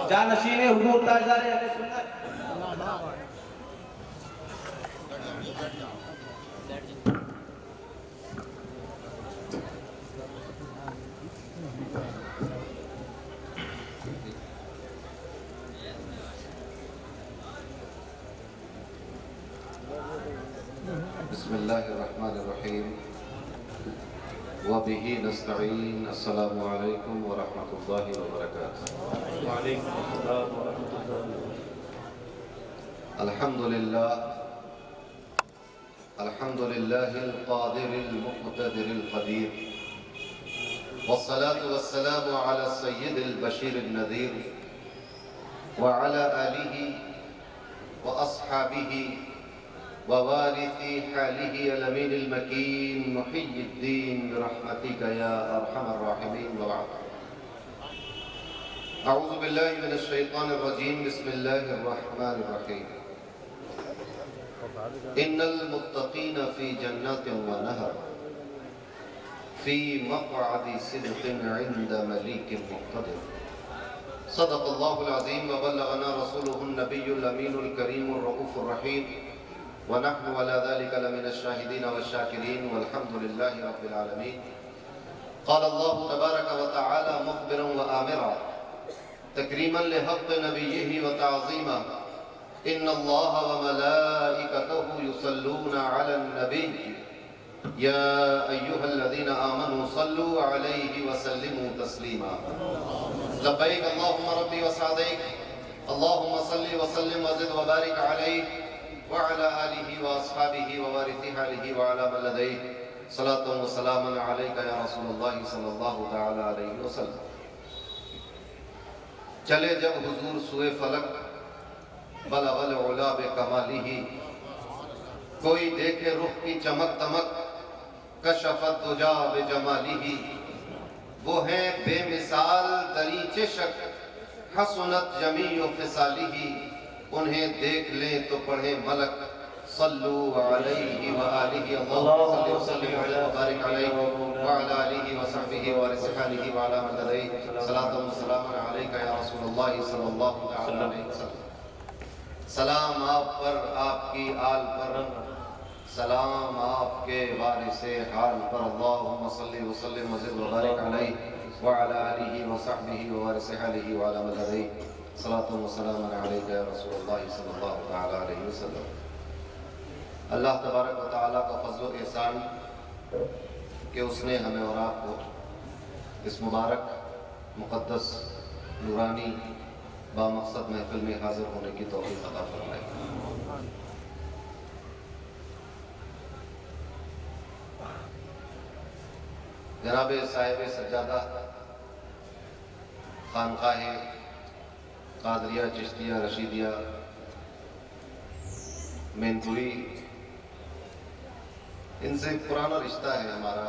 جانشین حضور تاجدار اہل سنت بسم اللہ الرحمن الرحیم وبہ نستعین السلام علیکم ورحمۃ اللہ وبرکاتہ وعلیکم السلام ورحمۃ اللہ الحمد للہ القادر المقتدر القدیر والصلاة والسلام على السید البشیر النذیر وعلى آلہ وأصحابہ ووارث حاله الأمين المكين محي الدين برحمتك يا أرحم الراحمين وبعد أعوذ بالله من الشيطان الرجيم بسم الله الرحمن الرحيم إن المتقين في جنات ونهر في مقعد صدق عند مليك مقتدر صدق الله العظيم وبلغنا رسوله النبي الأمين الكريم الرؤوف الرحيم ونحن على ذلك لمن الشاهدين والشاكرين والحمد لله رب العالمين قال الله تبارك وتعالى مخبرا وآمرا تكريما لحق نبيه وتعظيما إن الله وملائكته يصلون على النبي يا أيها الذين آمنوا صلوا عليه وسلموا تسليما لبيك اللهم ربي وسعديك اللهم صل وسلم وزد وبارك عليه وعلى آلہ وأصحابہ ووارث حالہ وعلى من لدیہ صلاة وسلام علیکہ یا رسول اللہ صلی اللہ تعالی علیہ وسلم چلے جب حضور سوئے فلک بلغ العلا بکمالہ کوئی دیکھے رخ کی چمک تمک کشفت دجا بجمالہ وہ ہیں بے مثال دریچ شک حسنت جمیع خصالہ انہیں دیکھ لیں تو پڑھیں ملک صلو علیہ وآلہ اللہم صلی وسلم وبارک علیہ وعلی آلہ وصحبہ ورسحانہ وعلی من لدیہ صلاة و سلام علیکہ یا رسول اللہ صلی اللہ علیہ وسلم سلام آپ پر آپ کی آل پر سلام آپ کے وارث حال پر اللہم صلی وسلم وزد وبارک علیہ وعلی آلہ وصحبہ ورسحانہ وعلی من لدیہ صلاة و سلام علیکہ یا رسول اللہ صلی اللہ تعالی علیہ وسلم اللہ تبارک و تعالیٰ کا فضل و احسان کہ اس نے ہمیں اور آپ کو اس مبارک مقدس نورانی بامقصد محفل میں حاضر ہونے کی توفیق عطا فرمائے جناب صاحب سجادہ خانقاہ قادریہ چشتیہ رشیدیہ مینپوری ان سے پرانا رشتہ ہے ہمارا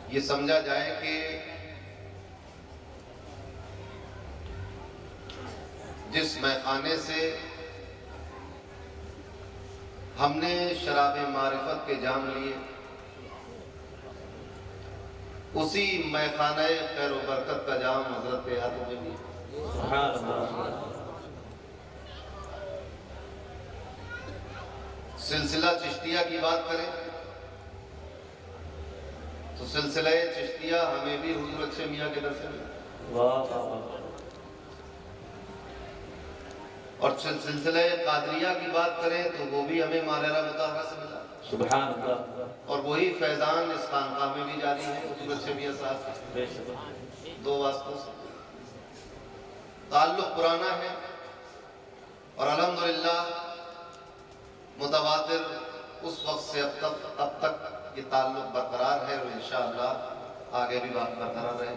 یہ سمجھا جائے کہ جس میخانے سے ہم نے شراب معرفت کے جام لیے اسی میخانہ خیر و برکت کا جام حضرت کے ہاتھوں میں بھی سلسلہ چشتیہ کی بات کریں تو سلسلہ چشتیہ ہمیں بھی حضور اچھے میاں کے در سے ملا اور سلسلہ قادریہ کی بات کریں تو وہ بھی ہمیں مالرہ مطہرہ سے ملا سبحان اللہ اور وہی فیضان اس خانقاہ میں بھی جاری ہے حضور اچھے میاں صاحب دو واسطوں سے تعلق پرانا ہے اور الحمدللہ متواتر اس وقت سے اب تک یہ تعلق برقرار ہے اور انشاءاللہ آگے بھی بات برقرار رہے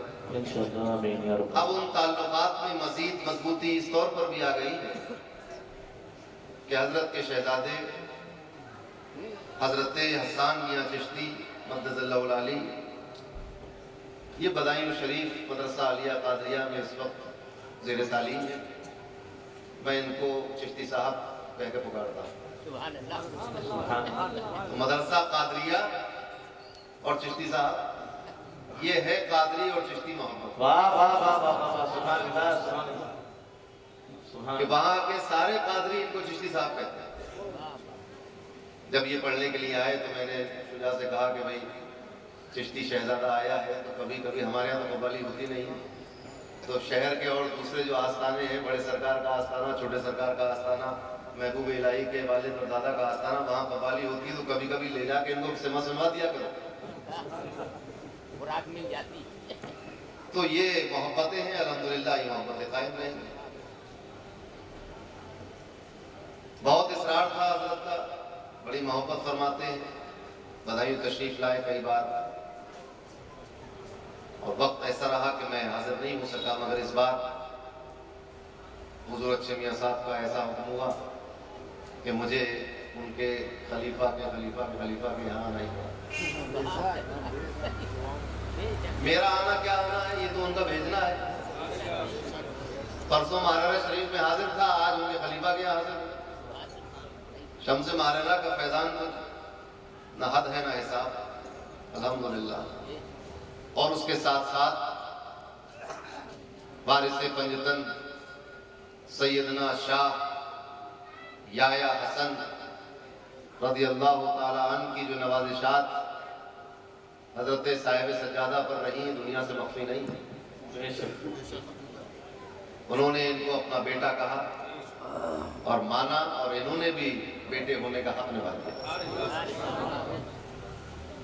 اب ان تعلقات میں مزید مضبوطی اس طور پر بھی آ گئی ہے کہ حضرت کے شہزادے حضرت حسان میاں چشتی مقدس اللہ العالی یہ بدائن شریف مدرسہ عالیہ قادریہ میں اس وقت زیر تعلیم ہے میں ان کو چشتی صاحب کہہ کے پکارتا ہوں مدرسہ قادریہ اور چشتی صاحب یہ ہے قادری اور چشتی محبت واہ واہ واہ واہ واہ سبحان اللہ سبحان اللہ سبحان کہ اللہ وہاں کے سارے قادری ان کو چشتی صاحب کہتے ہیں۔ جب یہ پڑھنے کے لیے آئے تو میں نے شجاع سے کہا کہ بھائی چشتی شہزادہ آیا ہے تو کبھی کبھی ہمارے یہاں تو قوالی ہوتی نہیں ہے، تو شہر کے اور دوسرے جو آستانے ہیں، بڑے سرکار کا آستانہ، چھوٹے سرکار کا آستانہ، محبوب الہی کے والد اور دادا کا آستانہ، وہاں قوالی ہوتی ہے تو کبھی کبھی لے جا کے ان کو سما دیا کرو۔ خوراک مل جاتی۔ تو یہ محبتیں ہیں، الحمدللہ یہ محبتیں قائم رہیں۔ بہت اصرار تھا حضرت کا، بڑی محبت فرماتے ہیں، بدایوں تشریف لائے کئی بار، اور وقت ایسا رہا کہ میں حاضر نہیں ہو سکا، مگر اس بار حضور اچھے میاں صاحب کا ایسا حکم ہوا کہ مجھے ان کے خلیفہ کے یہاں آنا ہی پڑا۔ میرا آنا کیا آنا ہے، یہ تو ان کا بھیجنا ہے۔ پرسوں مہاراجہ شریف میں حاضر تھا، آج ان کے خلیفہ کے یہاں حاضر ہوں۔ شمس مہاراجہ کا فیضان نہ حد ہے نہ حساب، الحمدللہ۔ اور اس کے ساتھ ساتھ وارث پنجتن سیدنا شاہ یحییٰ حسن رضی اللہ تعالی عنہ کی جو نوازشات حضرت صاحب سجادہ پر رہی ہیں، دنیا سے مخفی نہیں ہے۔ بے شک انہوں نے ان کو اپنا بیٹا کہا اور مانا، اور انہوں نے بھی بیٹے ہونے کا حق نبھا دیا۔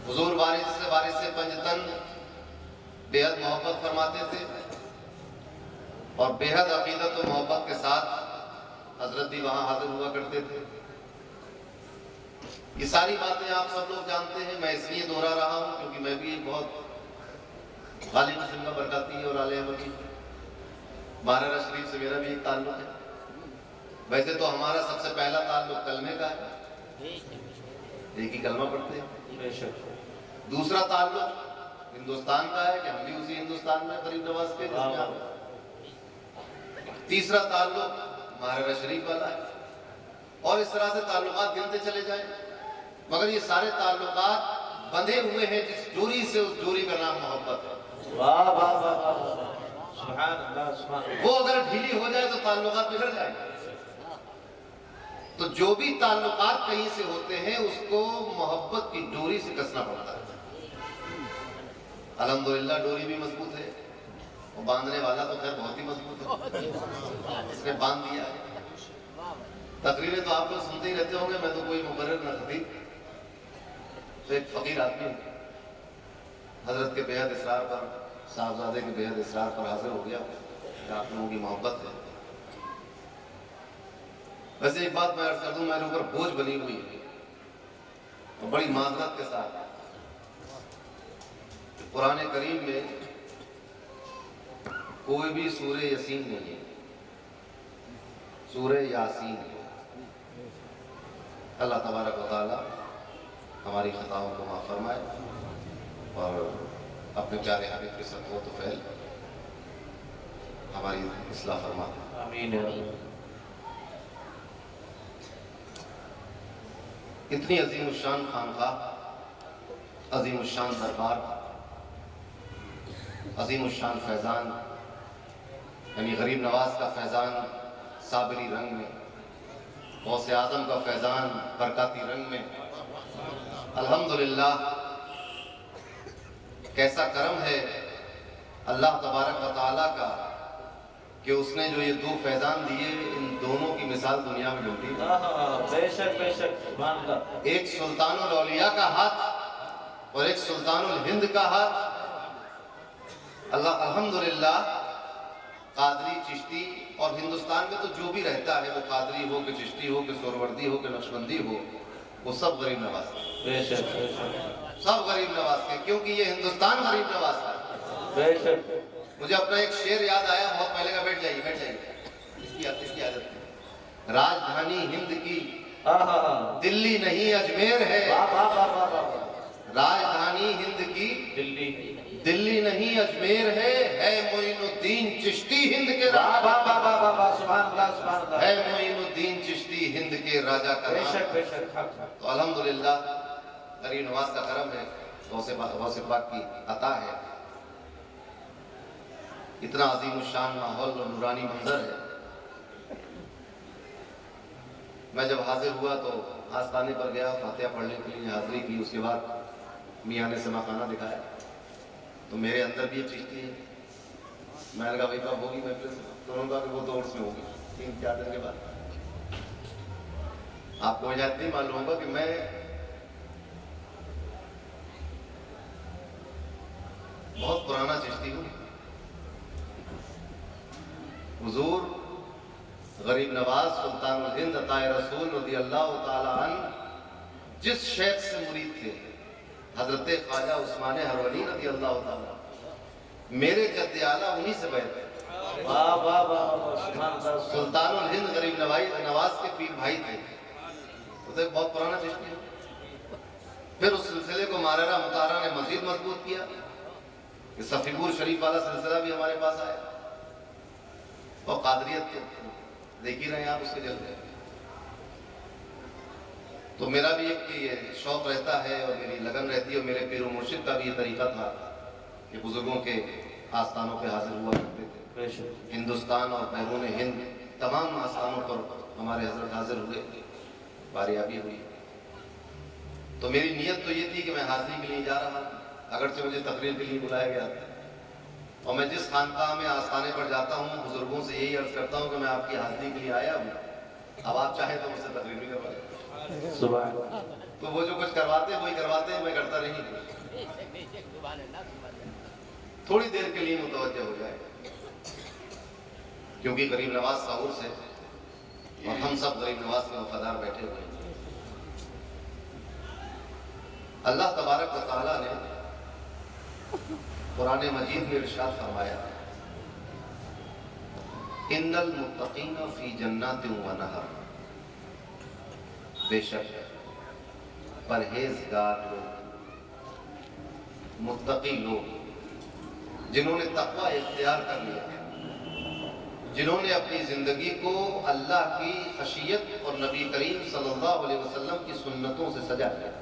حضور وارث پنجتن بے حد محبت فرماتے تھے، اور بے حد عقیدت و محبت کے ساتھ حضرت بھی وہاں حاضر ہوا کرتے تھے۔ یہ ساری باتیں آپ سب لوگ جانتے ہیں، میں اس لیے دہرا رہا ہوں کیونکہ میں بھی ایک بہت غالب قسم کا برکاتی اور عالم وکیل، مہاراجہ شریف سے میرا بھی ایک تعلق ہے۔ ویسے تو ہمارا سب سے پہلا تعلق کلمے کا ہے، ایک ہی کلمہ پڑھتے ہیں۔ بے شک دوسرا تعلق ہندوستان کا ہے کہ ہم بھی اسی ہندوستان میں غریب نواز کے جس میں آئے۔ تیسرا تعلق مہاراجہ شریف والا ہے، اور اس طرح سے تعلقات گنتے چلے جائیں، مگر یہ سارے تعلقات بندھے ہوئے ہیں جس ڈوری سے، اس ڈوری کا نام محبت ہے۔ واہ واہ واہ واہ سبحان اللہ سبحان اللہ۔ وہ اگر ڈھیلی ہو جائے تو تعلقات بگڑ جائیں گے۔ تو جو بھی تعلقات کہیں سے ہوتے ہیں اس کو محبت کی ڈوری سے کسنا پڑتا ہے۔ الحمدللہ ڈوری بھی مضبوط ہے، وہ باندھنے والا تو خیر بہت ہی مضبوط ہے، اس نے باندھ دیا ہے۔ تقریریں تو آپ لوگ سنتے ہی رہتے ہوں گے، میں تو کوئی مقرر نہ خطیب، تو ایک فقیر آدمی حضرت کے بے حد اصرار پر، صاحبزادے کے بے حد اصرار پر حاضر ہو گیا کہ آپ لوگوں کی محبت ہے۔ ویسے ایک بات میں عرض کر دوں، میرے اوپر بوجھ بنی ہوئی ہے، اور بڑی معذرت کے ساتھ، قرآن کریم میں کوئی بھی سورہ یاسین نہیں ہے، سورہ یاسین ہے۔ اللہ تبارک و تعالی ہماری خطاؤں کو معاف فرمائے، اور اپنے پیارے حبیب کے صدقہ و طفیل ہماری اصلاح فرمائے۔ آمین یا رب۔ اتنی عظیم الشان خانقاہ، عظیم الشان دربار، عظیم الشان فیضان، یعنی غریب نواز کا فیضان صابری رنگ میں، غوث اعظم کا فیضان برکاتی رنگ میں، الحمدللہ کیسا کرم ہے اللہ تبارک و تعالیٰ کا کہ اس نے جو یہ دو فیضان دیے، ان دونوں کی مثال دنیا میں ملتی ہے۔ بے شک سبحان اللہ۔ ایک سلطان الاولیاء کا ہاتھ اور ایک سلطان الہند کا ہاتھ۔ اللہ الحمدللہ قادری، چشتی، اور ہندوستان میں تو جو بھی رہتا ہے، وہ قادری ہو کہ چشتی ہو کہ سہروردی ہو کہ نقشبندی ہو، وہ سب غریب نواز کے، بے شک سب غریب نواز کے، کیونکہ یہ ہندوستان غریب نواز کا ہے۔ بے شک۔ مجھے اپنا ایک شعر یاد آیا، بہت پہلے کا، بیٹھ جائیے، اس کی عادت ہے۔ راجدھانی ہند کی دلی نہیں اجمیر ہے، راجدھانی ہند کی دلی نہیں اجمیر ہے معین الدین چشتی ہند کے راجا، ہے معین الدین چشتی ہند کے راجا کا نام۔ تو الحمدللہ غریب نواز کا کرم ہے، غوث پاک کی عطا ہے اتنا عظیم الشان ماحول اور نورانی منظر ہے. میں جب حاضر ہوا تو آستانے پر گیا, فاتحہ پڑھنے کے لیے حاضری کی. اس کے بعد میاں نے سما خانہ دکھایا تو میرے اندر بھی ایک چیز تھی. میں نے کہا بھائی کب ہوگی محفل سے؟ تو انہوں نے کہا کہ وہ تو عرس میں ہوگی 3-4 دن کے بعد. آپ کو وجہ نہیں معلوم ہوگا کہ میں بہت پرانا چشتی ہوں. حضور غریب نواز سلطان الہند عطائے رسول رضی اللہ تعالی عنہ جس شیخ سے مرید تھے, حضرت خواجہ عثمان ہرونی رضی اللہ تعالی, میرے جد اعلیٰ انہی سے بیعت ہے. واہ واہ واہ سبحان اللہ. سلطان الہند غریب نواز کے پیر بھائی تھے. تو ایک بہت پرانا چشتی ہے. پھر اس سلسلے کو ماررہ مطارہ نے مزید مضبوط کیا کہ صفی پور شریف والا سلسلہ بھی ہمارے پاس آیا. اور قادریت دیکھ ہی رہے ہیں آپ اس کے جلوے. تو میرا بھی ایک یہ شوق رہتا ہے اور میری لگن رہتی ہے, اور میرے پیر و مرشد کا بھی یہ طریقہ تھا کہ بزرگوں کے آستانوں پہ حاضر ہوا کرتے تھے. ہندوستان اور بیرون ہند تمام آستانوں پر ہمارے حضرت حاضر ہوئے, باریابی ہوئی. تو میری نیت تو یہ تھی کہ میں حاضری کے لیے جا رہا ہوں, اگرچہ مجھے تقریر کے لیے بلایا گیا تھا. اور میں جس خانقاہ میں آستانے پر جاتا ہوں بزرگوں سے یہی عرض کرتا ہوں کہ میں آپ کی حاضری کے لیے آیا ہوں, اب آپ چاہیں تو مجھ سے تقریر بھی کروا لیں. سبحان اللہ. تو وہ جو کچھ کرواتے ہیں وہی کرواتے ہیں, میں کرتا نہیں ہوں. تھوڑی دیر کے لیے متوجہ ہو جائے, کیونکہ غریب نواز کا عرس ہے اور ہم سب غریب نواز کے وفادار بیٹھے ہوئے ہیں. اللہ تبارک و تعالیٰ نے قرآن مجید میں ارشاد فرمایا, ان المتقین فی جنات و نہر, بے شک پرہیزگار لوگ, متقی لوگ جنہوں نے تقوی اختیار کر لیا, جنہوں نے اپنی زندگی کو اللہ کی خشیت اور نبی کریم صلی اللہ علیہ وسلم کی سنتوں سے سجا لیا,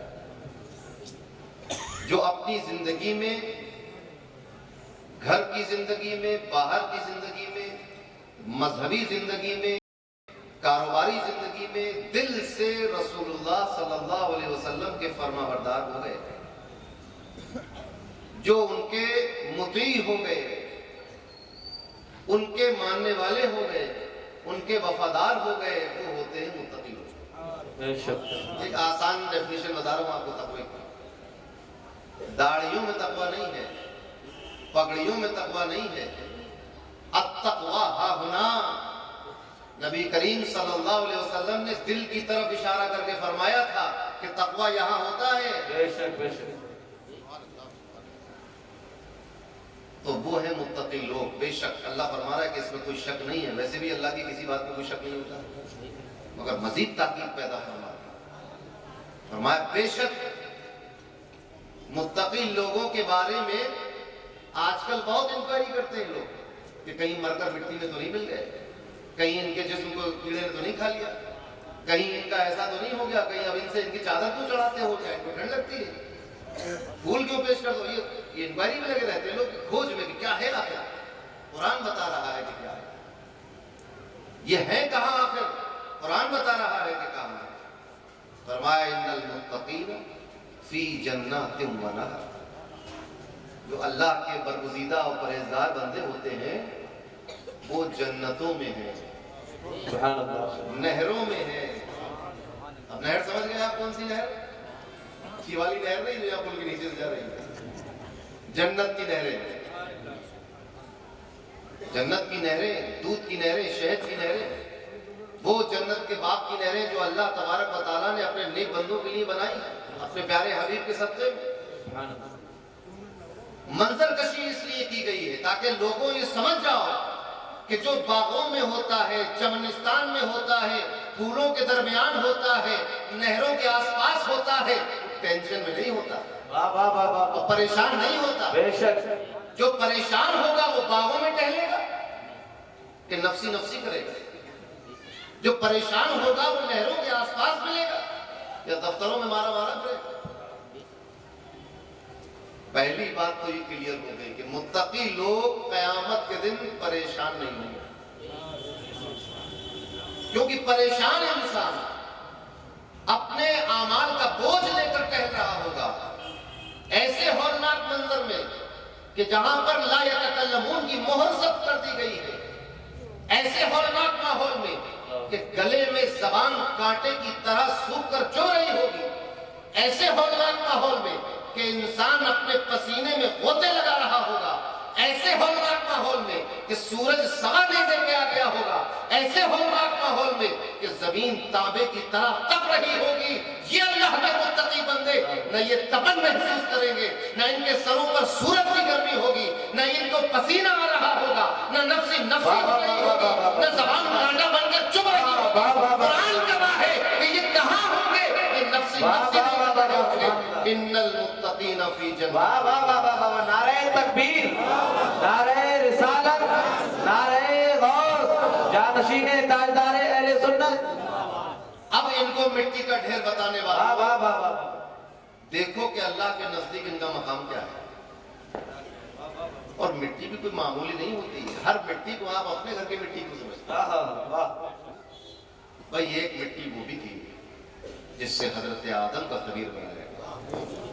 جو اپنی زندگی میں, گھر کی زندگی میں, باہر کی زندگی میں, مذہبی زندگی میں, کاروباری زندگی میں دل سے رسول اللہ صلی اللہ علیہ وسلم کے فرما بردار ہو گئے, جو ان کے مطیع ہو گئے, ان کے ماننے والے ہو گئے, ان کے وفادار ہو گئے, وہ ہوتے ہیں متقی لوگ. ایک آسان ڈیفینیشن بتا رہا ہوں آپ کو تقوی کی. داڑھیوں میں تقوی نہیں ہے, پگڑیوں میں تقوی نہیں ہے. التقوی ہا ہنا, نبی کریم صلی اللہ علیہ وسلم نے دل کی طرف اشارہ کر کے فرمایا تھا کہ تقوی یہاں ہوتا ہے. بے شک بے شک. تو وہ ہے متقی لوگ. بے شک اللہ فرما رہا ہے کہ اس میں کوئی شک نہیں ہے. ویسے بھی اللہ کی کسی بات میں کوئی شک نہیں ہوتا, مگر مزید تاکید پیدا فرمایا بے شک متقی لوگوں کے بارے میں. آج کل بہت انکوائری کرتے ہیں لوگ کہ کہیں مر کر مٹی میں تو نہیں مل گئے, کہیں ان کے جسم کو کیڑے نے تو نہیں کھا لیا, کہیں ان کا ایسا تو نہیں ہو گیا, کہیں اب ان سے ان کی چادر کیوں چڑھاتے ہو, کیا ان کو ٹھنڈ لگتی ہے, پھول کیوں پیش کر دو. یہ انکوائری میں لگے رہتے ہیں لوگ, کھوج میں کہ کیا ہے آخر. قرآن بتا رہا ہے کہ کیا ہے, یہ ہے کہاں آخر, قرآن بتا رہا ہے کہ کہاں ہے. فرمایا ان المتقین فی جنات و نہر, جو اللہ کے برگزیدہ اور پرہیزگار بندے ہوتے ہیں وہ جنتوں میں ہیں, سبحان اللہ. نہروں میں ہیں. اب نہر سمجھ گئے آپ کون سی نہر؟ یہ والی نہر نہیں جو یہاں پل کے نیچے سے جا رہی ہے, جنت کی نہریں, جنت کی نہریں, دودھ کی نہریں, شہد کی نہریں, وہ جنت کے باغ کی نہریں جو اللہ تبارک و تعالیٰ نے اپنے نیک بندوں کے لیے بنائی اپنے پیارے حبیب کے صدقے میں. منظر کشی اس لیے کی گئی ہے تاکہ لوگوں یہ سمجھ جاؤ کہ جو باغوں میں ہوتا ہے, چمنستان میں ہوتا ہے, پھولوں کے درمیان ہوتا ہے, نہروں کے آس پاس ہوتا ہے, ٹینشن میں نہیں ہوتا, واہ واہ واہ واہ. اور پریشان نہیں ہوتا. بے شک. جو پریشان ہوگا وہ باغوں میں ٹہلے گا کہ نفسی نفسی کرے گا, جو پریشان ہوگا وہ نہروں کے آس پاس ملے گا یا دفتروں میں مارا مارا کرے گا. پہلی بات تو یہ کلیئر ہو گئی کہ متقی لوگ قیامت کے دن پریشان نہیں ہوں گے، کیونکہ پریشان انسان اپنے اعمال کا بوجھ لے کر کہہ رہا ہوگا ایسے ہولناک منظر میں کہ جہاں پر لا یتکلمون کی مہر سب کر دی گئی ہے، ایسے ہولناک ماحول میں کہ گلے میں زبان کانٹے کی طرح سوکھ کر چو رہی ہوگی، ایسے ہولناک ماحول میں کہ انسان اپنے پسینے میں غوطے لگا رہا ہوگا، ایسے ہولناک ماحول میں کہ سورج سوا نہیں دے کے آ گیا ہوگا، ایسے ہولناک ماحول میں کہ زمین تانبے کی طرح تپ رہی ہوگی، یہ اللہ کے متقی بندے نہ یہ تپن محسوس کریں گے، نہ ان کے سروں پر سورج کی گرمی ہوگی، نہ ان کو پسینہ آ رہا ہوگا، نہ نفسی نفسی ہو رہی ہوگی، نہ زبان کانٹا بن کر چپ رہی ہوگی۔ قرآن گواہ ہے کہ یہ کہاں ہوں گے؟ یہ نفسی نفسی ان المتقین فی جنات۔ واہ واہ واہ واہ واہ، نعرہ تکبیر، نعرہ رسالت، نعرہ غوث، جانشین تاجدار اہل سنت۔ اب ان کو مٹی کا ڈھیر بتانے واہ والا واہ واہ واہ، دیکھو کہ اللہ کے نزدیک ان کا مقام کیا ہے، اور مٹی بھی کوئی معمولی نہیں ہوتی ہے، ہر مٹی کو آپ اپنے گھر کی مٹی کو سمجھتے ہیں۔ بھائی ایک مٹی وہ بھی تھی جس سے حضرت آدم کا خمیر بنایا گیا،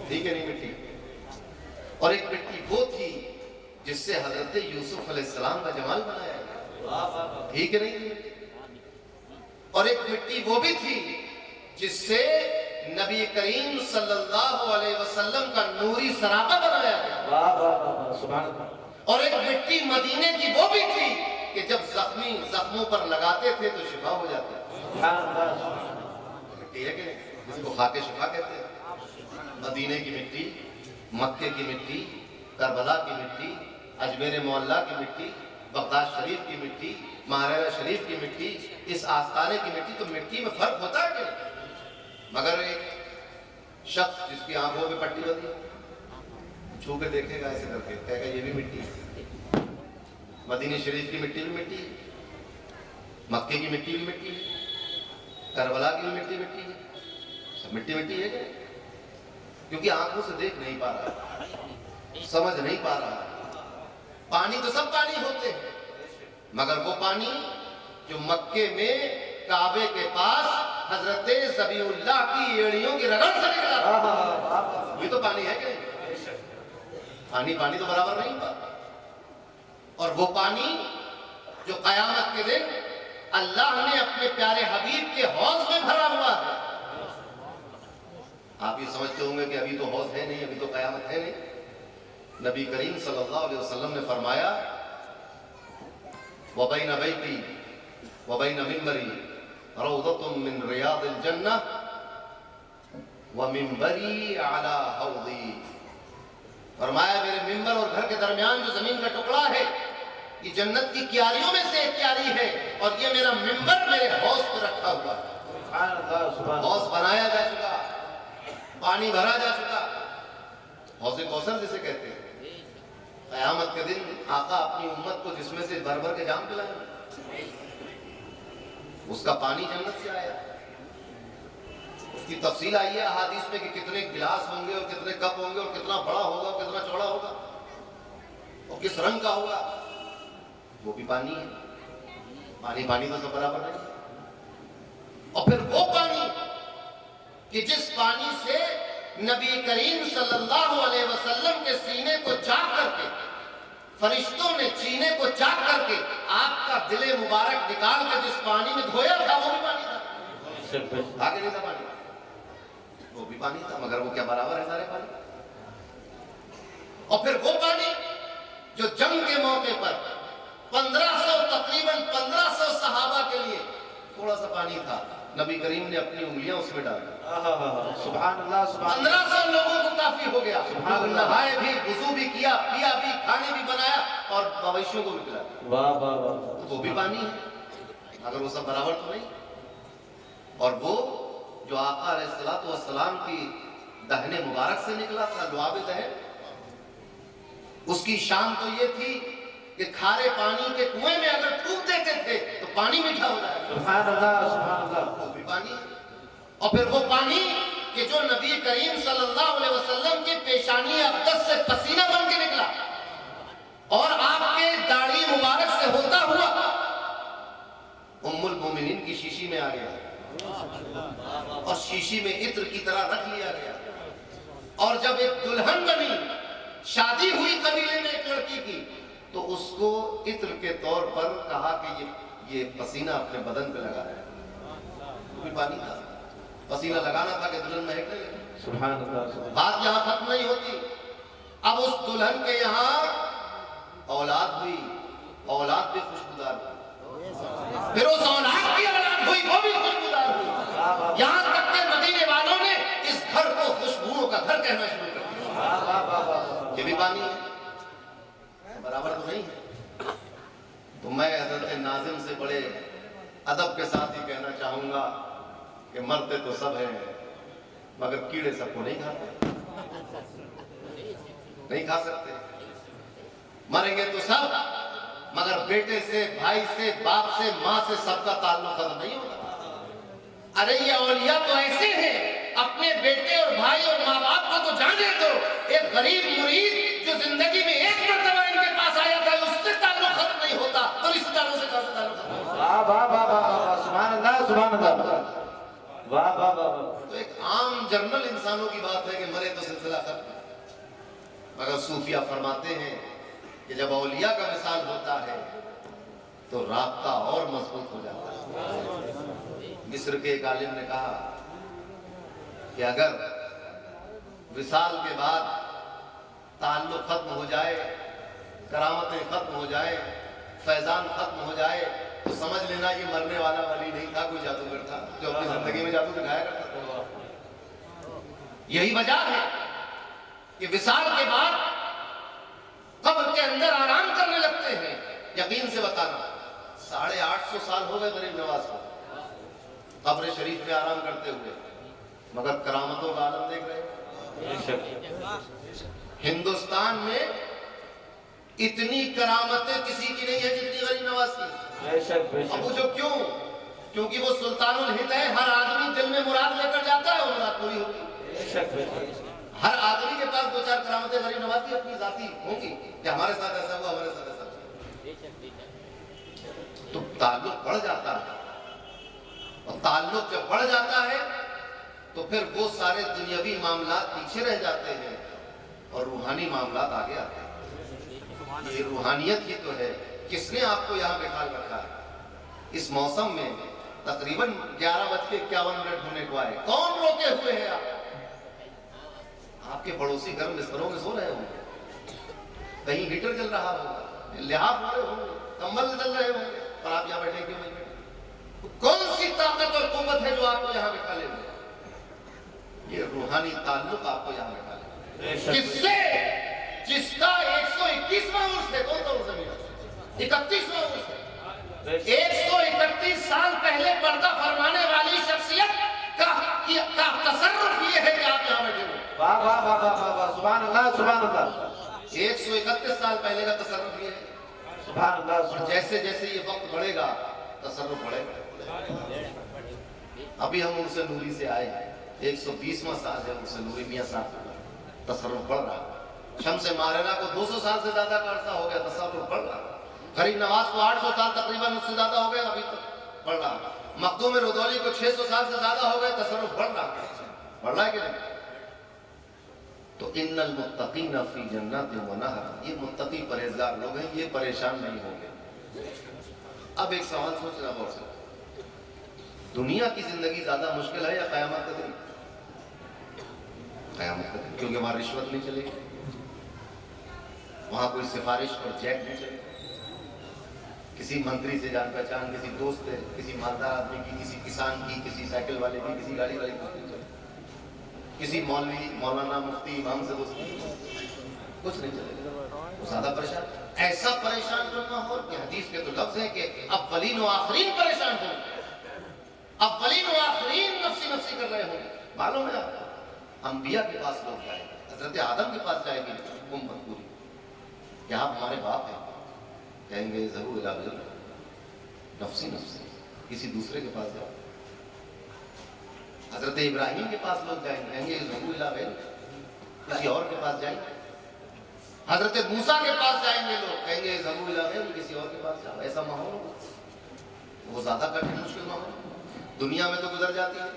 ٹھیک ہے نہیں مٹی، اور ایک مٹی وہ تھی جس سے حضرت یوسف علیہ السلام کا جمال بنایا گیا، ٹھیک ہے نہیں، اور ایک مٹی وہ بھی تھی جس سے نبی کریم صلی اللہ علیہ وسلم کا نوری سراپا بنایا گیا، واہ واہ واہ، سبحان اللہ۔ اور ایک مٹی مدینے کی وہ بھی تھی کہ جب زخمی زخموں پر لگاتے تھے تو شفا ہو جاتی تھی، سبحان اللہ۔ مٹی ہے کہ نہیں، جس کو خاک شفا کہتے ہیں، مدینے کی مٹی، مکے کی مٹی، کربلا کی مٹی، اجمیر معلیٰ کی مٹی، بغداد شریف کی مٹی، مہاراجہ شریف کی مٹی، اس آستانے کی مٹی، تو مٹی میں فرق ہوتا ہے کہ نہیں؟ مگر ایک شخص جس کی آنکھوں میں پٹی بندی چھو کے دیکھے گا ایسے کر کے کہے گا یہ بھی مٹی ہے، مدینہ شریف کی مٹی بھی مٹی ہے، مکے کی مٹی بھی مٹی ہے، کربلا کی بھی مٹی ہے، سب مٹی مٹی ہے کہ نہیں؟ کیونکہ آنکھوں سے دیکھ نہیں پا رہا، سمجھ نہیں پا رہا۔ پانی تو سب پانی ہوتے ہیں، مگر وہ پانی جو مکے میں کعبے کے پاس حضرت ذبیح اللہ کی ایڑیوں کی رگڑ سے نکلا تھا، یہ تو پانی ہے کہ نہیں؟ پانی تو برابر نہیں تھا۔ اور وہ پانی جو قیامت کے دن اللہ نے اپنے پیارے حبیب کے حوض میں بھرا ہوا ہے۔ آپ یہ سمجھتے ہوں گے کہ ابھی تو حوض ہے نہیں، ابھی تو قیامت ہے نہیں۔ نبی کریم صلی اللہ علیہ وسلم نے فرمایا وَبَيْنَ بَيْتِي وَبَيْنَ مِنْبَرِي رَوْضَةٌ مِّن رِيَاضِ الْجَنَّةِ وَمِنْبَرِي عَلَى حَوْضِي، فرمایا میرے ممبر اور گھر کے درمیان جو زمین کا ٹکڑا ہے یہ جنت کی کیاریوں میں سے ایک کیاری ہے، اور یہ میرا ممبر میرے حوض پر رکھا ہوا ہے۔ حوض بنایا جا چکا، پانی بھرا جا چکا، حوض کوثر جسے کہتے ہیں۔ قیامت کے دن آقا اپنی امت کو جس میں سے بھر بھر کے جام پلائیں گے، اس کا پانی جنت سے آیا، اس کی تفصیل آئی ہے احادیث میں کہ کتنے گلاس ہوں گے اور کتنے کپ ہوں گے اور کتنا بڑا ہوگا اور کتنا چوڑا ہوگا اور کس رنگ کا ہوگا، وہ بھی پانی ہے۔ پانی تو سب برابر نہیں۔ اور پھر وہ پانی کہ جس پانی سے نبی کریم صلی اللہ علیہ وسلم کے سینے کو چاک کر کے فرشتوں نے سینے کو چاک کر کے آپ کا دل مبارک نکال کر جس پانی میں دھویا تھا وہ بھی پانی تھا، آگے نہیں تھا پانی، وہ بھی پانی تھا، مگر وہ کیا برابر ہے سارے پانی؟ اور پھر وہ پانی جو جنگ کے موقع پر 1500 صحابہ کے لیے تھوڑا سا پانی تھا، نبی کریم نے اپنی انگلیاں اس میں ڈالی، سبحان اللہ، سبحان اللہ۔ 1500 لوگوں کو کافی ہو گیا، نہائے بھی، وضو بھی کیا، پیا بھی، کھانے بھی بنایا اور مویشیوں کو بھی پلایا، واہ واہ واہ، وہ بھی پانی ہے، اگر وہ سب برابر تو نہیں۔ اور وہ جو آقا علیہ الصلوۃ والسلام کی دہنے مبارک سے نکلا تھا، لعاب دہن، اس کی شان تو یہ تھی کہ کھارے پانی کے کنویں میں اگر تھوک دیتے تھے تو پانی میٹھا ہو جائے، سبحان اللہ، سبحان اللہ۔ وہ بھی پانی ہے۔ اور پھر وہ پانی کہ جو نبی کریم صلی اللہ علیہ وسلم کی پیشانی اقدس سے پسینہ بن کے نکلا اور آپ کے داڑھی مبارک سے ہوتا ہوا ام المومنین کی شیشی میں آ گیا اور شیشی میں عطر کی طرح رکھ لیا گیا، اور جب ایک دلہن بنی، شادی ہوئی قبیلے میں ایک لڑکی کی، تو اس کو عطر کے طور پر کہا کہ یہ پسینہ اپنے بدن پہ لگا ہے۔ کوئی پانی تھا، پسینہ لگانا تھا کہ دلہن مہکنے لگے۔ سبحان اللہ۔ بات یہاں ختم نہیں ہوتی، اب اس دلہن کے یہاں اولاد ہوئی، اولاد بھی خوشبودار ہوئی، پھر اس اولاد کی اولاد ہوئی، وہ بھی خوشبودار ہوئی، یہاں تک کہ مدینے والوں نے اس گھر کو خوشبوؤں کا گھر کہنا شروع کر دیا۔ یہ بھی پانی ہے، برابر تو نہیں ہے۔ تو میں حضرت ناظم سے بڑے ادب کے ساتھ ہی کہنا چاہوں گا کہ مرتے تو سب ہیں مگر کیڑے سب کو نہیں کھاتے، نہیں کھا سکتے۔ مریں گے تو سب مگر بیٹے سے، بھائی سے، باپ سے، ماں سے سب کا تعلق ختم نہیں ہوگا۔ ارے یہ اولیاء تو ایسے ہیں، اپنے بیٹے اور بھائی اور ماں باپ کو تو جانے دو، ایک غریب مرید جو زندگی میں ایک مرتبہ ان کے پاس آیا تھا اس سے تعلق ختم نہیں ہوتا، تو رشتہ داروں سے کیسے تعلق ختم ہوتا؟ واہ واہ واہ واہ، سبحان اللہ سبحان اللہ، واہ واہ واہ۔ تو ایک عام جنرل انسانوں کی بات ہے کہ مرے تو سلسلہ ختم، مگر صوفیہ فرماتے ہیں کہ جب اولیاء کا وصال ہوتا ہے تو رابطہ اور مضبوط ہو جاتا ہے۔ مصر کے ایک عالم نے کہا کہ اگر وصال کے بعد تعلق ختم ہو جائے، کرامتیں ختم ہو جائے، فیضان ختم ہو جائے، تو سمجھ لینا یہ مرنے والا ولی نہیں تھا، کوئی جادوگر تھا جو اپنی زندگی میں جادو دکھایا کرتا تھا۔ یہی وجہ ہے کہ وصال کے بعد قبر کے اندر آرام کرنے لگتے ہیں۔ یقین سے بتانا 850 سال ہو گئے غریب نواز کو قبر شریف میں آرام کرتے ہوئے، مگر کرامتوں کا عالم دیکھ رہے ہیں۔ ہندوستان میں اتنی کرامتیں کسی کی نہیں ہے جتنی غریب نواز کی۔ اب پوچھو کیوں؟ کیونکہ وہ سلطان الہند ہے، ہر آدمی دل میں مراد لے کر جاتا ہے، وہ مراد پوری ہوتی۔ ہر آدمی کے پاس دو چار کرامتیں غریب نواز کی اپنی ذاتی ہوں گی کہ ہمارے ساتھ ایسا ہوا، ہمارے ساتھ ایسا ہوا۔ تو تعلق بڑھ جاتا ہے، اور تعلق جب بڑھ جاتا ہے تو پھر وہ سارے دنیاوی معاملات پیچھے رہ جاتے ہیں اور روحانی معاملات آگے آتے ہیں۔ یہ روحانیت ہی تو ہے۔ کس نے آپ کو یہاں بٹھا رکھا ہے؟ اس موسم میں تقریباً 11:51 ہونے کو آئے، کون روکے ہوئے ہیں آپ؟ آپ کے پڑوسی گھر بستروں میں سو رہے ہوں گے، کہیں ہیٹر چل رہا ہوگا، لحاف ہو رہے ہوں گے، کمبل چل رہے ہوں گے، اور آپ یہاں بیٹھے کیوں نہیں بیٹھے؟ کون سی طاقت اور قوت ہے جو آپ کو یہاں بٹھا لے ہوئے؟ یہ روحانی تعلق آپ کو یہاں بٹھا لے، جس سے جس کا 121واں عرس ہے، کون سا عرس ہے؟ 31واں عرس ہے۔ 131 سال پہلے پردہ فرمانے والی شخصیت کا تصرف یہ ہے کہ آپ یہاں بیٹھے ہوئے۔ واہ واہ واہ واہ واہ، سبحان اللہ سبحان اللہ۔ 131 سال پہلے کا تصرف یہ ہے، سبحان اللہ اور سبحان جیسے جیسے یہ وقت بڑھے گا تصرف بڑھے گا۔ ابھی ہم ان سے نوری سے آئے ہیں، 120واں سال ہے ان سے نوری میاں صاحب کا، تصرف بڑھ رہا۔ شمس مارینا کو 200 سال سے زیادہ کا عرصہ ہو گیا، تصرف بڑھ رہا۔ غریب نواز کو 800 سال تقریباً اس سے زیادہ ہو گئے، ابھی تک بڑھ رہا۔ مخدوم رودولی کو 600 سال سے زیادہ ہو گئے، تصرف بڑھ رہا ہے کہ نہیں؟ تو ان المتقین فی جنات و نہر، یہ متقی پرہیزگار لوگ ہیں، یہ پریشان نہیں ہوں گے۔ اب ایک سوال سوچنا غور سے، دنیا کی زندگی زیادہ مشکل ہے یا قیامت کا دن؟ قیامت کا دن، کیونکہ وہاں رشوت نہیں چلے گی، وہاں کوئی سفارش اور چیک نہیں چلے گا، کسی منتری سے جان پہچان، کسی دوست ہے، کسی مالدار آدمی کی، کسی کسان کی، کسی سائیکل والے کی، کسی گاڑی والے کی، کسی مولوی، مولانا، مفتی، امام سے دوستی، کچھ نہیں چلے گا، وہ زیادہ پریشان۔ ایسا پریشان کرنا ہو کہ حدیث کے تو لفظ ہے کہ اولین و آخرین پریشان ہوں، اولین و آخرین نفسی نفسی کر رہے ہوں۔ معلوم ہے آپ کو انبیاء کے پاس لوگ جائیں، حضرت آدم کے پاس جائے گی امت پوری کہ آپ ہمارے باپ ہیں، کہیں گے ضرور الہ نفسی نفسی، کسی دوسرے کے پاس جاؤ۔ حضرت ابراہیم کے پاس لوگ جائیں گے، کہیں گے ذبو الی غیر، کسی اور کے پاس جائیں گے۔ حضرت موسیٰ کے پاس جائیں گے لوگ، کہیں گے ذبو الی غیر، کسی اور کے پاس جاؤ۔ ایسا ماحول ہوگا، وہ زیادہ کٹھن مشکل ماحول دنیا میں تو گزر جاتی ہے،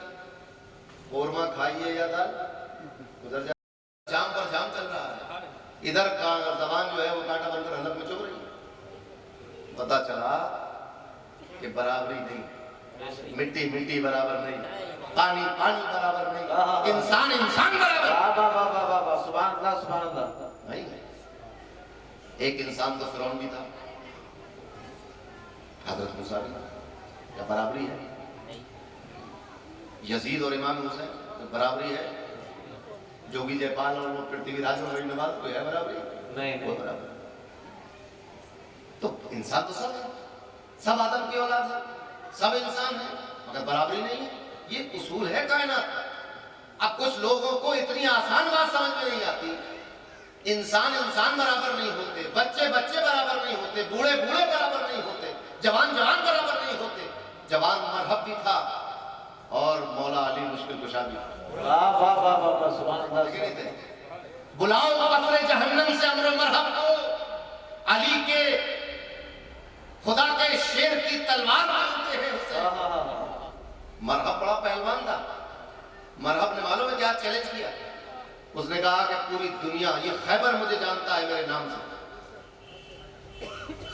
قورمہ کھائیے یا دال گزر جاتی ہے، جام پر جام چل رہا ہے، ادھر کا زبان جو ہے وہ کانٹا بن کر حلق میں چبھ رہی ہے۔ پتہ چلا کہ برابری نہیں، مٹی مٹی برابر نہیں، پانی پانی برابر نہیں، انسان انسان برابر واہ واہ واہ واہ واہ واہ، سبحان اللہ سبحان اللہ۔ نہیں۔ ایک انسان تو فرعون بھی تھا، حضرت موسیٰ بھی، کیا برابری ہے؟ یزید اور امام حسین برابری ہے؟ جوگی جے پال اور وہ پرتھوی راج اور نواز کوئی ہے برابری؟ نہیں وہ برابر۔ تو انسان تو سب ہے، سب آدم کی اولاد ہے، سب انسان ہیں، مگر برابری نہیں ہے۔ یہ اصول ہے کائنات کا۔ اب کچھ لوگوں کو اتنی آسان بات سمجھ میں نہیں آتی، انسان انسان برابر نہیں ہوتے، بچے بچے برابر نہیں ہوتے، بوڑھے بوڑھے برابر نہیں ہوتے، جوان جوان برابر نہیں ہوتے۔ جوان مرحب بھی تھا اور مولا علی مشکل کشا بھی تھا، واہ واہ واہ واہ واہ، سبحان اللہ ٹھیک نہیں تھے؟ بلاؤ قصر جہنم سے امر مرحب کو، علی کے خدا کے شیر کی تلوار مانتے ہیں اسے۔ مرحب بڑا پہلوان تھا، مرحب نے معلوم ہے کیا چیلنج کیا؟ اس نے کہا کہ پوری دنیا یہ خیبر مجھے جانتا ہے میرے نام سے۔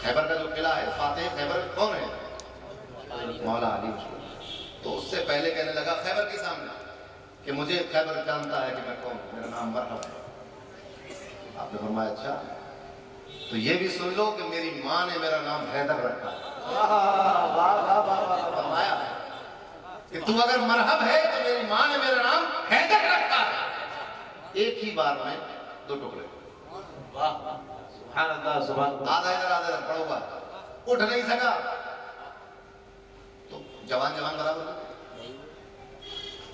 خیبر کا جو قلعہ ہے، فاتح خیبر کون ہے؟ مولا علی مشکل۔ تو اس سے پہلے کہنے لگا خیبر کے سامنے کہ مجھے خیبر جانتا ہے کہ میں کون ہوں، میرا نام مرحب ہے۔ آپ نے فرمایا اچھا، تو یہ بھی سن لو کہ میری ماں نے میرا نام حیدر رکھا ہے۔ فرمایا کہ تو اگر مرحب ہے تو میری ماں نے میرا نام حیدر رکھا ہے۔ ایک ہی بار میں دو ٹکڑے، سبحان اللہ سبحان اللہ۔ آدھا ادھر پڑا ہوا، اٹھ نہیں سکا۔ تو جوان جوان برابر نہیں،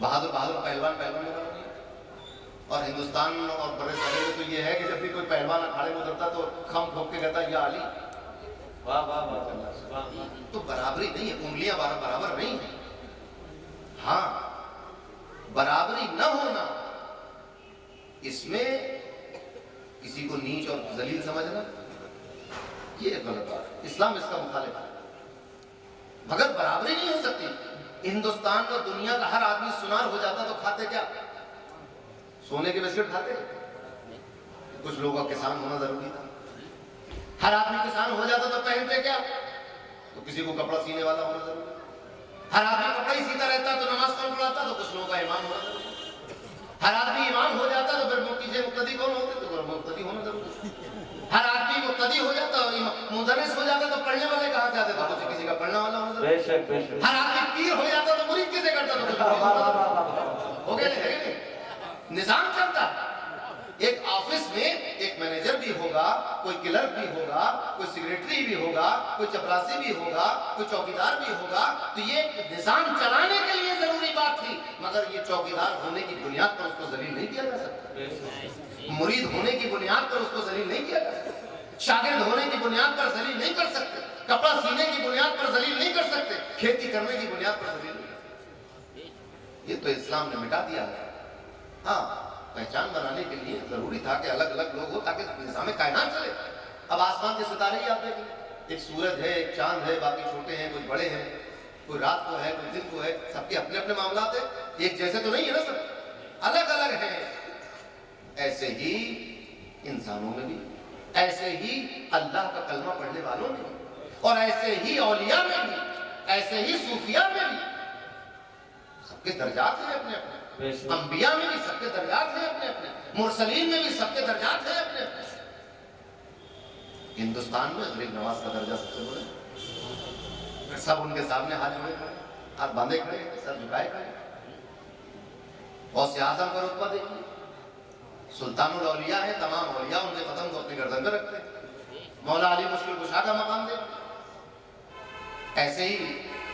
بہادر بہادر، پہلوان پہلوان برابر نہیں۔ اور ہندوستان اور بڑے صوبے میں تو یہ ہے کہ جب بھی کوئی پہلوان اکھاڑے میں اترتا تو کھم ٹھوک کے کہتا یا علی۔ واہ واہ واہ، سبحان اللہ۔ تو برابری نہیں ہے، انگلیاں برابر نہیں ہیں۔ ہاں، برابری نہ ہونا، اس میں کسی کو نیچ اور ذلیل سمجھنا یہ غلط بات ہے، اسلام اس کا مخالف ہے۔ مگر برابری نہیں ہو سکتی۔ ہندوستان اور دنیا کا ہر آدمی سنار ہو جاتا تو کھاتے کیا؟ سونے کے بسکٹ کھاتے؟ کچھ لوگوں کا کسان ہونا ضروری تھا۔ ہر آدمی کسان ہو جاتا تو پہنتے کیا؟ تو کسی کو کپڑا سینے والا ہونا ضروری تھا۔ ہر آدمی کپڑا ہی سیتا رہتا تو نماز کون پڑھاتا؟ تو کچھ لوگوں کا امام ہونا ضروری تھا۔ ہر آدمی امام ہو جاتا تو پھر پیچھے مقتدی کون ہوتے؟ تو مقتدی ہونا ضروری تھا۔ ہر آدمی مقتدی ہو جاتا اور مدرس ہو جاتا تو پڑھنے والے کہاں سے آتے؟ تو کسی کا پڑھنے والا ہونا ضروری بے شک بے شک۔ تھا۔ ہر آدمی پیر ہو جاتا تو مرید کسے کرتا؟ تو کچھ ہو گیا نہیں؟ نظام چلتا۔ ایک آفس میں ایک مینیجر بھی ہوگا، کوئی کلرک بھی ہوگا، کوئی سیکریٹری بھی ہوگا، کوئی چپراسی بھی ہوگا، کوئی چوکیدار بھی ہوگا۔ تو یہ نظام چلانے کے لیے ضروری بات تھی، مگر یہ چوکیدار ہونے کی بنیاد پر اس کو ذلیل نہیں کیا جا سکتا، مرید ہونے کی بنیاد پر اس کو ذلیل نہیں کیا جا سکتا، شاگرد ہونے کی بنیاد پر ذلیل نہیں کر سکتے، کپڑا سینے کی بنیاد پر ذلیل نہیں کر سکتے، کھیتی کرنے کی بنیاد پر ذلیل نہیں کر سکتے۔ یہ تو اسلام نے مٹا دیا ہے۔ ہاں، پہچان بنانے کے لیے ضروری تھا کہ الگ الگ لوگ ہو تاکہ نظام کائنات چلے۔ اب آسمان کے ستارے ہی آپ دیکھیں، ایک سورج ہے، ایک چاند ہے، باقی چھوٹے ہیں، کچھ بڑے ہیں، کوئی رات کو ہے، کوئی دن کو ہے، سب کے اپنے اپنے معاملات ہیں، ایک جیسے تو نہیں ہے نا، سب الگ الگ ہیں۔ ایسے ہی انسانوں میں بھی، ایسے ہی اللہ کا کلمہ پڑھنے والوں میں بھی، اور ایسے ہی اولیاء میں بھی، ایسے ہی صوفیاء میں بھی سب کے درجات ہیں اپنے اپنے، انبیاء میں بھی سب کے درجات ہیں اپنے اپنے، مرسلین میں بھی سب کے درجات ہیں اپنے اپنے۔ ہندوستان میں غریب نواز کا درجہ سب سے بڑا، سب ان کے سامنے ہاتھ جوڑے کھڑے، ہاتھ باندھے کھڑے، سر جھکائے کھڑے۔ غوث اعظم کا رتبہ دیکھیے، سلطان الاولیاء ہیں، تمام اولیاء ان کے قدم کو اپنی گردن میں رکھتے ہیں۔ مولا علی مشکل کشا کا مقام دیکھیں، ایسے ہی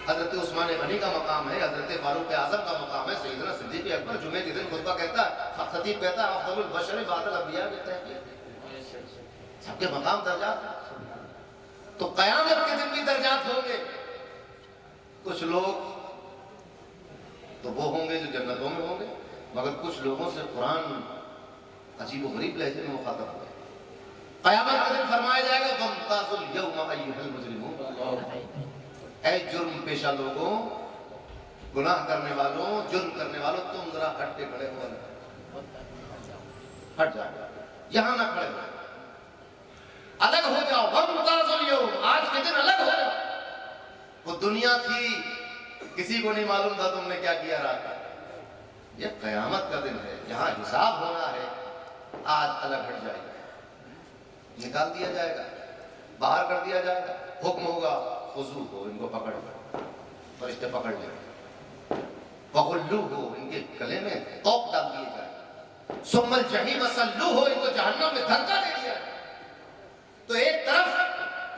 حضرت عثمان غنی کا مقام ہے، حضرت فاروق اعظم کا مقام ہے، سیدنا صدیق اکبر جمعے کے دن خطبہ کہتا ہے، خطیب کہتا ہے افضل البشر بعد الانبیاء کہتا ہے، سب کے مقام درجات ہیں۔ تو قیامت کے دن بھی درجات ہوں گے۔ کچھ لوگ تو وہ ہوں گے جو جنتوں میں ہوں گے، مگر کچھ لوگوں سے قرآن عجیب و غریب لہجے میں مخاطب ہوا ہے۔ قیامت کا دن فرمایا جائے گا وَامْتَازُوا الْيَوْمَ أَيُّهَا الْمُجْرِمُونَ، اے جرم پیشہ لوگوں، گناہ کرنے والوں، جرم کرنے والوں، تم ذرا ہٹ کے کھڑے ہو، ہٹ جاؤ، یہاں نہ کھڑے ہو، الگ ہو جاؤ، وَامْتَازُوا الْيَوْمَ، آج کے دن الگ ہو جاؤ۔ وہ دنیا تھی، کسی کو نہیں معلوم تھا تم نے کیا کیا رات کا۔ یہ قیامت کا دن ہے، یہاں حساب ہونا ہے، آج الگ ہٹ جائے گا، نکال دیا جائے گا، باہر کر دیا جائے گا، حکم ہوگا خضوع ہو، ان کو پکڑ لو، فرشتے پکڑ لیں، فغلوہ، ان کے گلے میں توق ڈال دیے جائے، ثم الجحیم صلوہ، ان کو جہنم میں دھکا دے دیا جائے۔ تو ایک طرف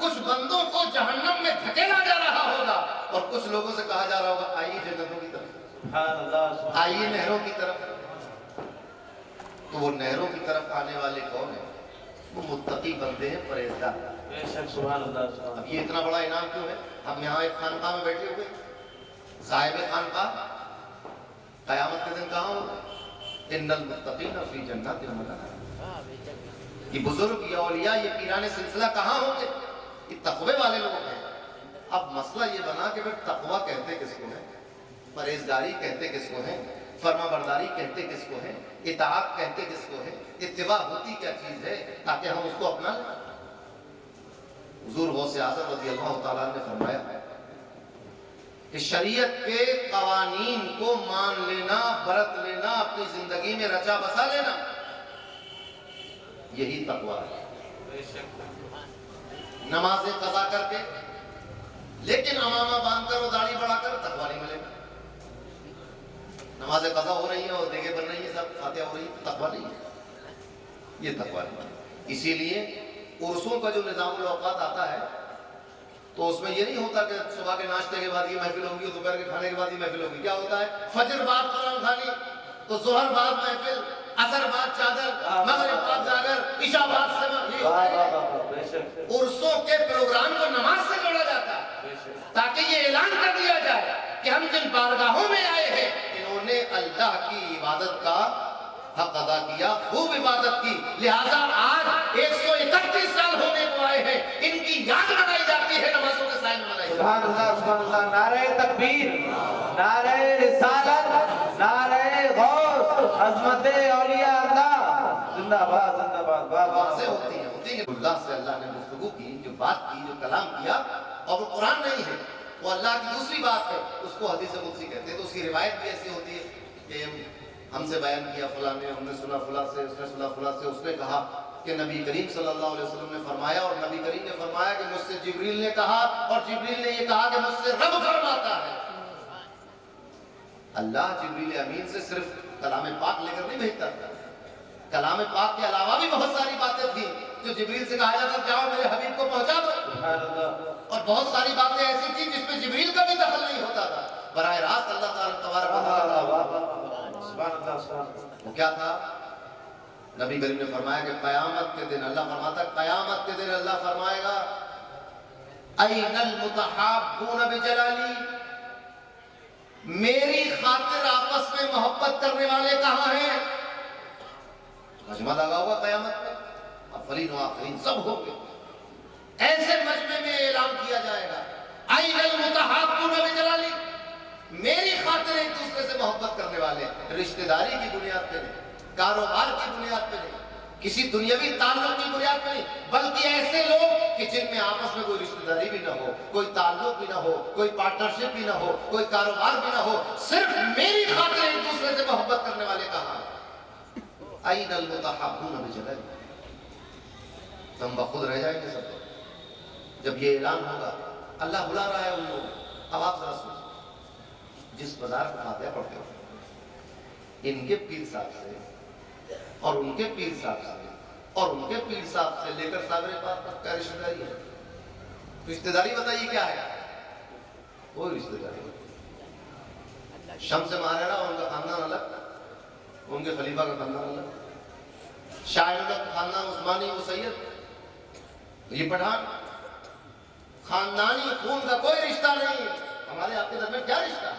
کچھ بندوں کو جہنم میں دھکیلا جا رہا ہوگا اور کچھ لوگوں سے کہا جا رہا ہوگا آئیے جنتوں کی طرف، سبحان اللہ، آئیے نہروں کی طرف۔ تو وہ نہروں کی طرف آنے والے کون ہیں؟ وہ متقی بندے ہیں، پرہیزگار۔ بے شک سبحان اللہ، سبحان اب یہ اتنا بڑا انعام کیوں ہے؟ ہم یہاں ایک خانقاہ میں بیٹھے ہوئے، صاحب خانقاہ قیامت کے دن کہاں ہوگا؟ ان المتقین فی جنات ونہر، یہ بزرگ، یہ اولیاء، یہ پیران سلسلہ کہاں ہوں گے؟ یہ تقوی والے لوگ ہیں۔ اب مسئلہ یہ بنا کہ پھر تقوی کہتے کس کو ہے، پرہیزگاری کہتے کس کو ہے، فرما برداری کہتے کس کو ہے، اطاعت کہتے کس کو ہے، اتباع ہوتی کیا چیز ہے تاکہ ہم اس کو اپنا لیں۔ حضور غوث اعظم رضی اللہ تعالیٰ نے فرمایا کہ شریعت کے قوانین کو مان لینا، برت لینا، اپنی زندگی میں رچا بسا لینا، یہی تقویٰ ہے۔ بے شک نمازیں قضا کر کے لیکن امامہ باندھ کر اور داڑھی بڑھا کر تقویٰ نہیں ملے گا۔ نمازیں قضا ہو رہی ہیں اور دیگیں بن رہی ہیں، سب فاتحہ ہو رہی ہے، تقویٰ نہیں ہے، یہ تقویٰ نہیں ہے۔ اسی لیے عرسوں کا جو نظام الاوقات آتا ہے تو اس میں یہ نہیں ہوتا کہ صبح کے ناشتے کے بعد یہ محفل ہوگی، دوپہر کے کھانے کے بعد یہ محفل ہوگی۔ کیا ہوتا ہے؟ فجر بعد قرآن خوانی، تو ظہر بعد محفل، عصر بعد چادر، مغرب بعد جاگر، عشاء بعد سمر۔ بے شک عرسوں کے پروگرام کو نماز سے جوڑا جاتا ہے بے شک تاکہ یہ اعلان کر دیا جائے کہ ہم جن بارگاہوں میں آئے ہیں انہوں نے اللہ کی عبادت کا حق ادا کیا، خوب عبادت کی، لہذا آج 131 سال ہونے کو آئے ہیں، ان کی یاد منائی جاتی ہے، نمازوں کے سائے میں منائی جاتی ہے۔ سبحان اللہ، سبحان اللہ، نعرہ تکبیر، نعرہ رسالت، نعرہ غوث، عظمت اولیاء اللہ، زندہ باد، زندہ باد، باتیں ہوتی ہیں اللہ سے اللہ نے گفتگو کی، جو بات کی، جو کلام کیا، اور وہ قرآن نہیں ہے، وہ اللہ کی دوسری بات ہے، اس کو حدیث قدسی کہتے ہیں۔ تو اس کی روایت بھی ایسی ہوتی ہے کہ ہم سے بیان کیا فلاں نے، ہم نے سنا فلاں سے، اس نے سنا فلاں سے، اس نے کہا کہ نبی کریم صلی اللہ علیہ وسلم نے فرمایا، اور نبی کریم نے فرمایا کہ مجھ سے جبریل نے کہا، اور جبریل نے یہ کہا کہ مجھ سے رب فرماتا ہے۔ اللہ جبریل امین سے صرف کلام پاک لے کر نہیں بھیجتا تھا، کلام پاک کے علاوہ بھی بہت ساری باتیں تھیں جو جبریل سے کہا جاتا جاؤ میرے حبیب کو پہنچا دو، سبحان اللہ، اور بہت ساری باتیں ایسی تھیں جس میں جبریل کا بھی دخل نہیں ہوتا تھا، براہ راست اللہ تعالیٰ تبارک و تعالیٰ۔ سبحان اللہ، سبحان اللہ، وہ کیا تھا؟ نبی کریم نے فرمایا کہ قیامت کے دن اللہ فرماتا ہے، قیامت کے دن اللہ فرمائے گا این المتحابون بجلالی، میری خاطر آپس میں محبت کرنے والے کہاں ہیں؟ مجمع لگا ہوگا قیامت میں، اولین و آخرین سب ہوں گے، ایسے مجمع میں اعلان کیا جائے گا این المتحابون بجلالی، میری خاطر ایک دوسرے سے محبت کرنے والے، رشتہ داری کی بنیاد پہ نہیں، کاروبار کی بنیاد پہ نہیں، کسی دنیاوی تعلق کی بنیاد پہ نہیں، بلکہ ایسے لوگ کہ جن میں آپس میں کوئی رشتہ داری بھی نہ ہو، کوئی تعلق بھی نہ ہو، کوئی پارٹنرشپ بھی نہ ہو، کوئی کاروبار بھی نہ ہو، صرف میری خاطر ایک دوسرے سے محبت کرنے والے کہاں ہیں؟ این المتحابون بجلالی، تم بخود رہ جائیں گے سب لوگ جب یہ اعلان ہوگا، اللہ بلا رہا ہے ان لوگ۔ اب آپ ذرا سوچیں، جس بازار کو فاتحہ پڑھتے ہو، ان کے پیر صاحب سے اور ان کے پیر صاحب سے اور ان کے پیر صاحب سے لے کر صابر پاک تک کا رشتہ داری ہے۔ رشتہ داری بتائیے کیا ہے؟ کوئی رشتہ داری نہیں۔ شمس مہارانا اور ان کا خاندان الگ، ان کے خلیفہ کا خاندان الگ، شاہ کا خاندان عثمانی و سید، یہ پٹھان، خاندانی خون کا کوئی رشتہ نہیں۔ ہمارے آپ کے درمیان کیا رشتہ ہے؟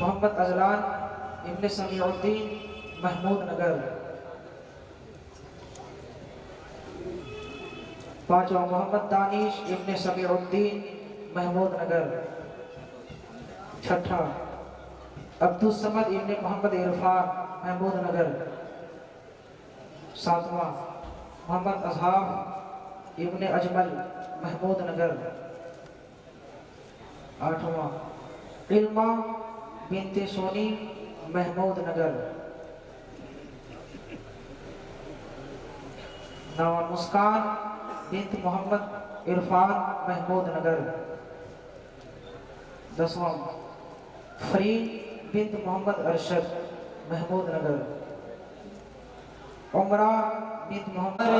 محمد ازلان ابن سمیع الدین محمود نگر۔ پانچواں محمد دانش ابن سمیع الدین محمود نگر۔ چھٹا عبدالصمد ابن محمد عرفان محمود نگر۔ ساتواں محمد اصحاب ابن اجمل محمود نگر۔ آٹھواں علمہ بنت سونی محمود نگر۔ نواں مسکان بنت محمد عرفان محمود نگر۔ دسواں فرید بنت محمد ارشد محمود نگر۔ عمرہ بنت محمد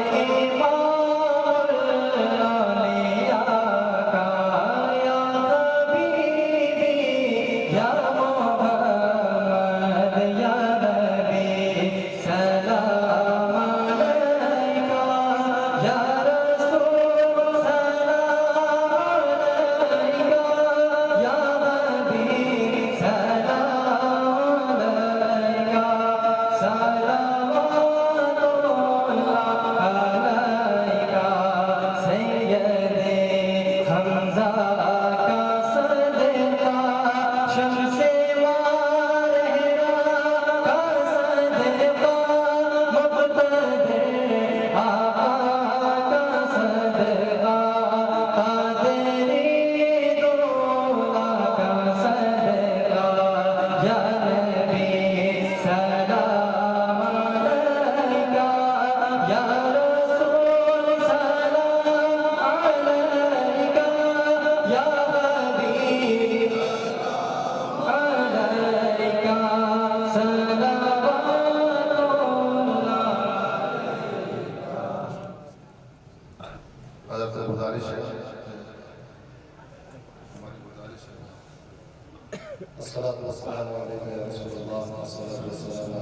الصلاة والسلام عليك يا رسول الله، الصلاة والسلام